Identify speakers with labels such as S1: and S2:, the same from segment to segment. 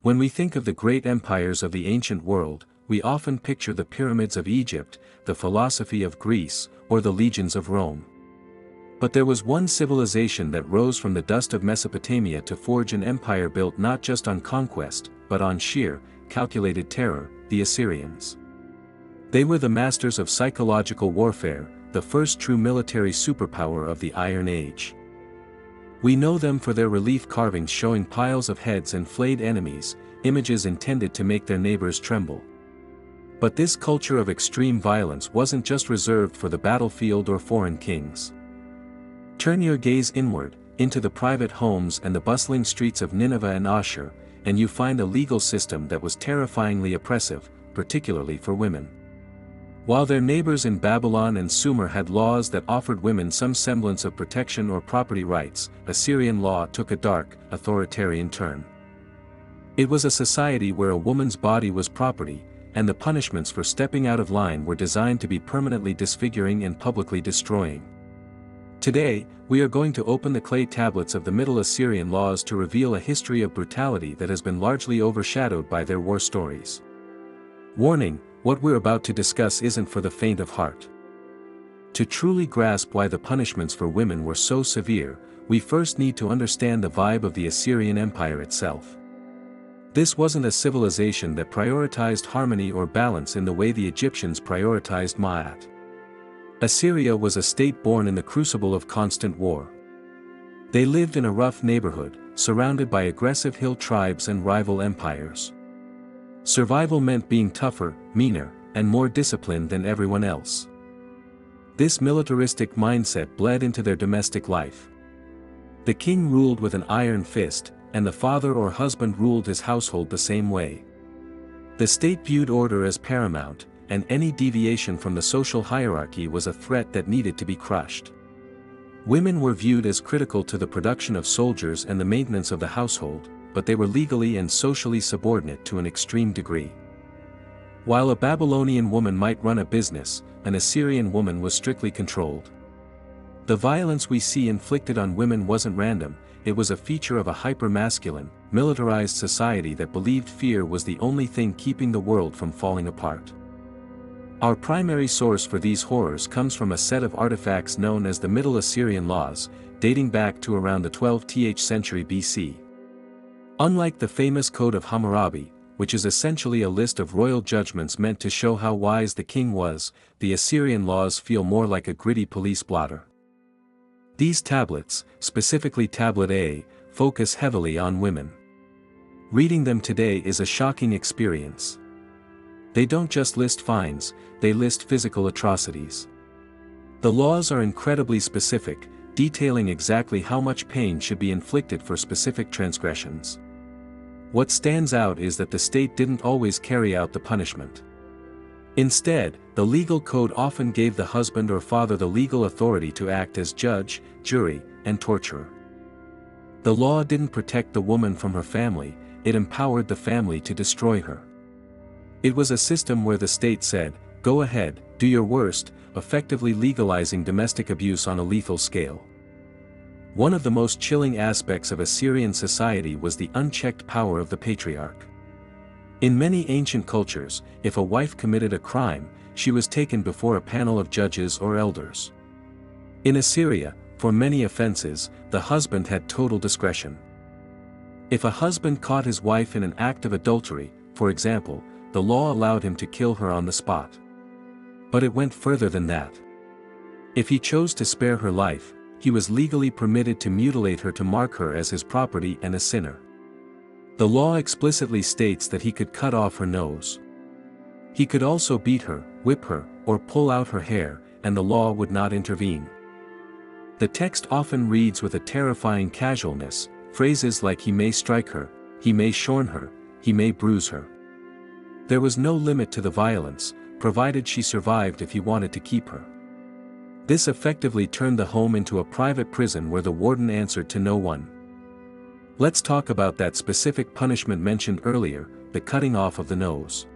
S1: When we think of the great empires of the ancient world, we often picture the pyramids of Egypt, the philosophy of Greece, or the legions of Rome. But there was one civilization that rose from the dust of Mesopotamia to forge an empire built not just on conquest, but on sheer, calculated terror, the Assyrians. They were the masters of psychological warfare, the first true military superpower of the Iron Age. We know them for their relief carvings showing piles of heads and flayed enemies, images intended to make their neighbors tremble. But this culture of extreme violence wasn't just reserved for the battlefield or foreign kings. Turn your gaze inward, into the private homes and the bustling streets of Nineveh and Ashur, and you find a legal system that was terrifyingly oppressive, particularly for women. While their neighbors in Babylon and Sumer had laws that offered women some semblance of protection or property rights, Assyrian law took a dark, authoritarian turn. It was a society where a woman's body was property, and the punishments for stepping out of line were designed to be permanently disfiguring and publicly destroying. Today, we are going to open the clay tablets of the Middle Assyrian laws to reveal a history of brutality that has been largely overshadowed by their war stories. Warning: what we're about to discuss isn't for the faint of heart. To truly grasp why the punishments for women were so severe, we first need to understand the vibe of the Assyrian Empire itself. This wasn't a civilization that prioritized harmony or balance in the way the Egyptians prioritized Ma'at. Assyria was a state born in the crucible of constant war. They lived in a rough neighborhood, surrounded by aggressive hill tribes and rival empires. Survival meant being tougher, meaner, and more disciplined than everyone else. This militaristic mindset bled into their domestic life. The king ruled with an iron fist, and the father or husband ruled his household the same way. The state viewed order as paramount, and any deviation from the social hierarchy was a threat that needed to be crushed. Women were viewed as critical to the production of soldiers and the maintenance of the household, but they were legally and socially subordinate to an extreme degree. While a Babylonian woman might run a business, an Assyrian woman was strictly controlled. The violence we see inflicted on women wasn't random, it was a feature of a hyper-masculine, militarized society that believed fear was the only thing keeping the world from falling apart. Our primary source for these horrors comes from a set of artifacts known as the Middle Assyrian Laws, dating back to around the 12th century BC. Unlike the famous Code of Hammurabi, which is essentially a list of royal judgments meant to show how wise the king was, the Assyrian laws feel more like a gritty police blotter. These tablets, specifically Tablet A, focus heavily on women. Reading them today is a shocking experience. They don't just list fines, they list physical atrocities. The laws are incredibly specific, detailing exactly how much pain should be inflicted for specific transgressions. What stands out is that the state didn't always carry out the punishment. Instead, the legal code often gave the husband or father the legal authority to act as judge, jury, and torturer. The law didn't protect the woman from her family, it empowered the family to destroy her. It was a system where the state said, "Go ahead, do your worst," effectively legalizing domestic abuse on a lethal scale. One of the most chilling aspects of Assyrian society was the unchecked power of the patriarch. In many ancient cultures, if a wife committed a crime, she was taken before a panel of judges or elders. In Assyria, for many offenses, the husband had total discretion. If a husband caught his wife in an act of adultery, for example, the law allowed him to kill her on the spot. But it went further than that. If he chose to spare her life, he was legally permitted to mutilate her to mark her as his property and a sinner. The law explicitly states that he could cut off her nose. He could also beat her, whip her, or pull out her hair, and the law would not intervene. The text often reads with a terrifying casualness, phrases like "he may strike her," "he may shorn her," "he may bruise her." There was no limit to the violence, provided she survived if he wanted to keep her. This effectively turned the home into a private prison where the warden answered to no one. Let's talk about that specific punishment mentioned earlier, the cutting off of the nose.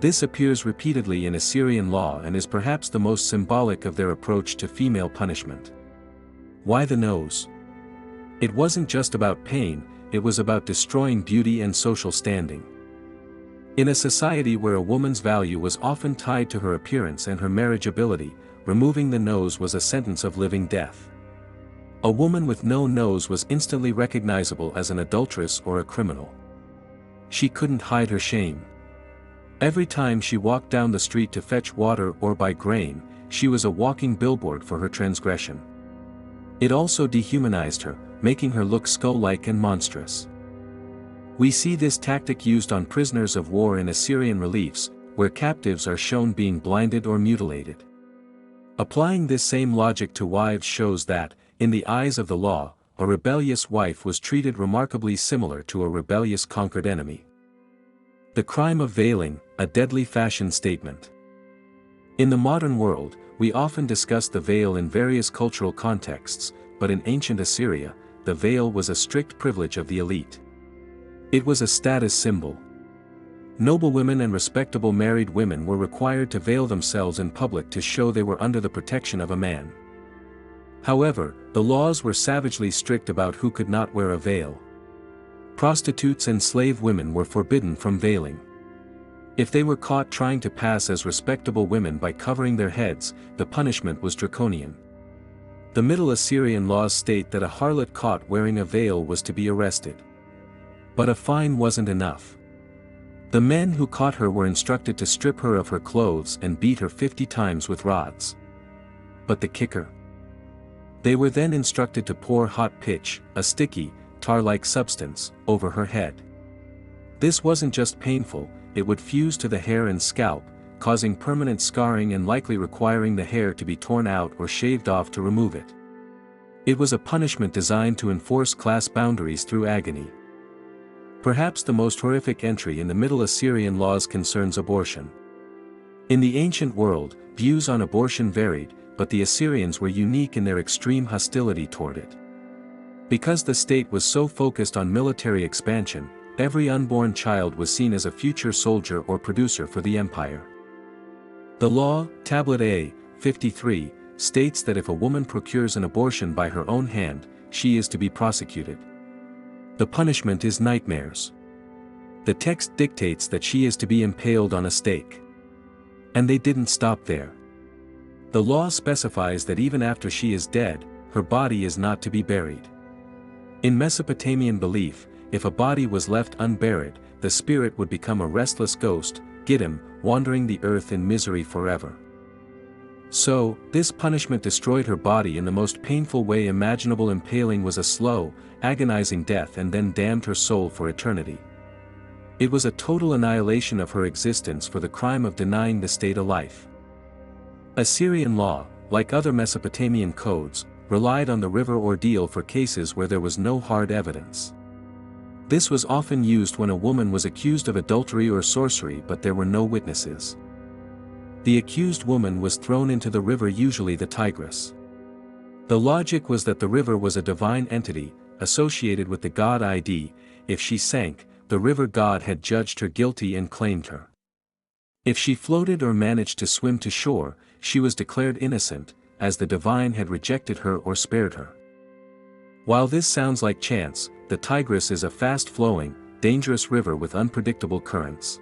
S1: This appears repeatedly in Assyrian law and is perhaps the most symbolic of their approach to female punishment. Why the nose? It wasn't just about pain, it was about destroying beauty and social standing. In a society where a woman's value was often tied to her appearance and her marriageability, removing the nose was a sentence of living death. A woman with no nose was instantly recognizable as an adulteress or a criminal. She couldn't hide her shame. Every time she walked down the street to fetch water or buy grain, she was a walking billboard for her transgression. It also dehumanized her, making her look skull-like and monstrous. We see this tactic used on prisoners of war in Assyrian reliefs, where captives are shown being blinded or mutilated. Applying this same logic to wives shows that, in the eyes of the law, a rebellious wife was treated remarkably similar to a rebellious conquered enemy. The crime of veiling, a deadly fashion statement. In the modern world, we often discuss the veil in various cultural contexts, but in ancient Assyria, the veil was a strict privilege of the elite. It was a status symbol. Noblewomen and respectable married women were required to veil themselves in public to show they were under the protection of a man. However, the laws were savagely strict about who could not wear a veil. Prostitutes and slave women were forbidden from veiling. If they were caught trying to pass as respectable women by covering their heads, the punishment was draconian. The Middle Assyrian laws state that a harlot caught wearing a veil was to be arrested. But a fine wasn't enough. The men who caught her were instructed to strip her of her clothes and beat her 50 times with rods. But the kicker? They were then instructed to pour hot pitch, a sticky, tar-like substance, over her head. This wasn't just painful, it would fuse to the hair and scalp, causing permanent scarring and likely requiring the hair to be torn out or shaved off to remove it. It was a punishment designed to enforce class boundaries through agony. Perhaps the most horrific entry in the Middle Assyrian laws concerns abortion. In the ancient world, views on abortion varied, but the Assyrians were unique in their extreme hostility toward it. Because the state was so focused on military expansion, every unborn child was seen as a future soldier or producer for the empire. The law, Tablet A, 53, states that if a woman procures an abortion by her own hand, she is to be prosecuted. The punishment is nightmares. The text dictates that she is to be impaled on a stake. And they didn't stop there. The law specifies that even after she is dead, her body is not to be buried. In Mesopotamian belief, if a body was left unburied, the spirit would become a restless ghost, Giddim, wandering the earth in misery forever. So, this punishment destroyed her body in the most painful way imaginable. Impaling was a slow, agonizing death and then damned her soul for eternity. It was a total annihilation of her existence for the crime of denying the state a life. Assyrian law, like other Mesopotamian codes, relied on the river ordeal for cases where there was no hard evidence. This was often used when a woman was accused of adultery or sorcery but there were no witnesses. The accused woman was thrown into the river, usually the Tigris. The logic was that the river was a divine entity, associated with the god Id. If she sank, the river god had judged her guilty and claimed her. If she floated or managed to swim to shore, she was declared innocent, as the divine had rejected her or spared her. While this sounds like chance, the Tigris is a fast-flowing, dangerous river with unpredictable currents.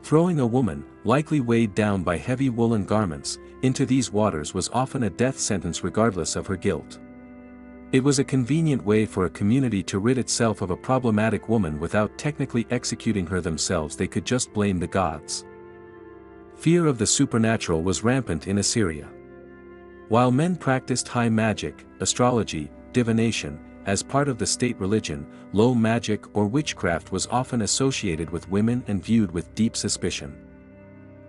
S1: Throwing a woman, likely weighed down by heavy woolen garments, into these waters was often a death sentence regardless of her guilt. It was a convenient way for a community to rid itself of a problematic woman without technically executing her themselves. They could just blame the gods. Fear of the supernatural was rampant in Assyria. While men practiced high magic, astrology, divination, as part of the state religion, low magic or witchcraft was often associated with women and viewed with deep suspicion.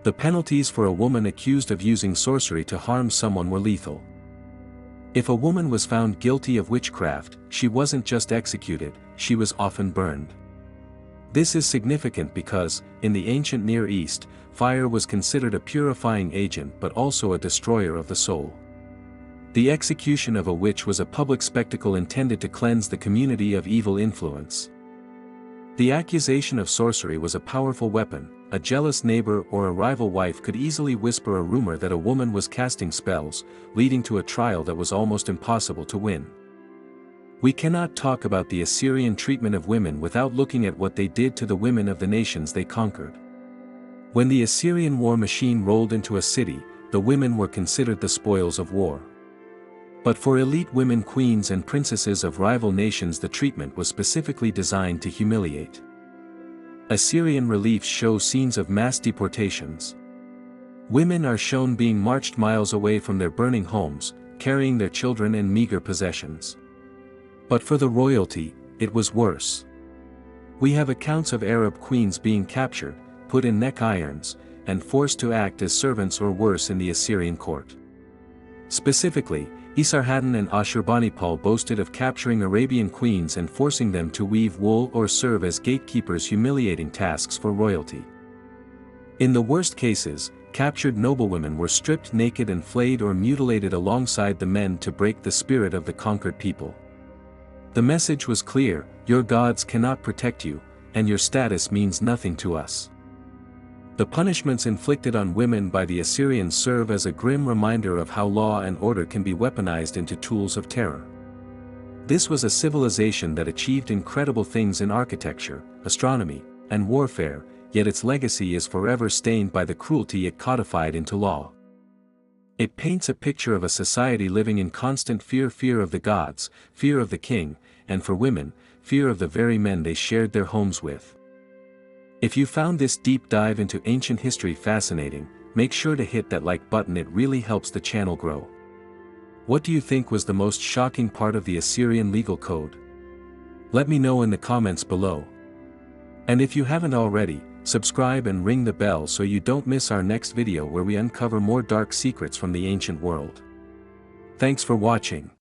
S1: The penalties for a woman accused of using sorcery to harm someone were lethal. If a woman was found guilty of witchcraft, she wasn't just executed, she was often burned. This is significant because, in the ancient Near East, fire was considered a purifying agent but also a destroyer of the soul. The execution of a witch was a public spectacle intended to cleanse the community of evil influence. The accusation of sorcery was a powerful weapon. A jealous neighbor or a rival wife could easily whisper a rumor that a woman was casting spells, leading to a trial that was almost impossible to win. We cannot talk about the Assyrian treatment of women without looking at what they did to the women of the nations they conquered. When the Assyrian war machine rolled into a city, the women were considered the spoils of war. But for elite women queens and princesses of rival nations the treatment was specifically designed to humiliate. Assyrian reliefs show scenes of mass deportations. Women are shown being marched miles away from their burning homes, carrying their children and meager possessions. But for the royalty, it was worse. We have accounts of Arab queens being captured, put in neck irons, and forced to act as servants or worse in the Assyrian court. Specifically, Esarhaddon and Ashurbanipal boasted of capturing Arabian queens and forcing them to weave wool or serve as gatekeepers, humiliating tasks for royalty. In the worst cases, captured noblewomen were stripped naked and flayed or mutilated alongside the men to break the spirit of the conquered people. The message was clear: your gods cannot protect you, and your status means nothing to us. The punishments inflicted on women by the Assyrians serve as a grim reminder of how law and order can be weaponized into tools of terror. This was a civilization that achieved incredible things in architecture, astronomy, and warfare, yet its legacy is forever stained by the cruelty it codified into law. It paints a picture of a society living in constant fear of the gods, fear of the king, and for women, fear of the very men they shared their homes with. If you found this deep dive into ancient history fascinating, make sure to hit that like button, it really helps the channel grow. What do you think was the most shocking part of the Assyrian legal code? Let me know in the comments below. And if you haven't already, subscribe and ring the bell so you don't miss our next video where we uncover more dark secrets from the ancient world. Thanks for watching.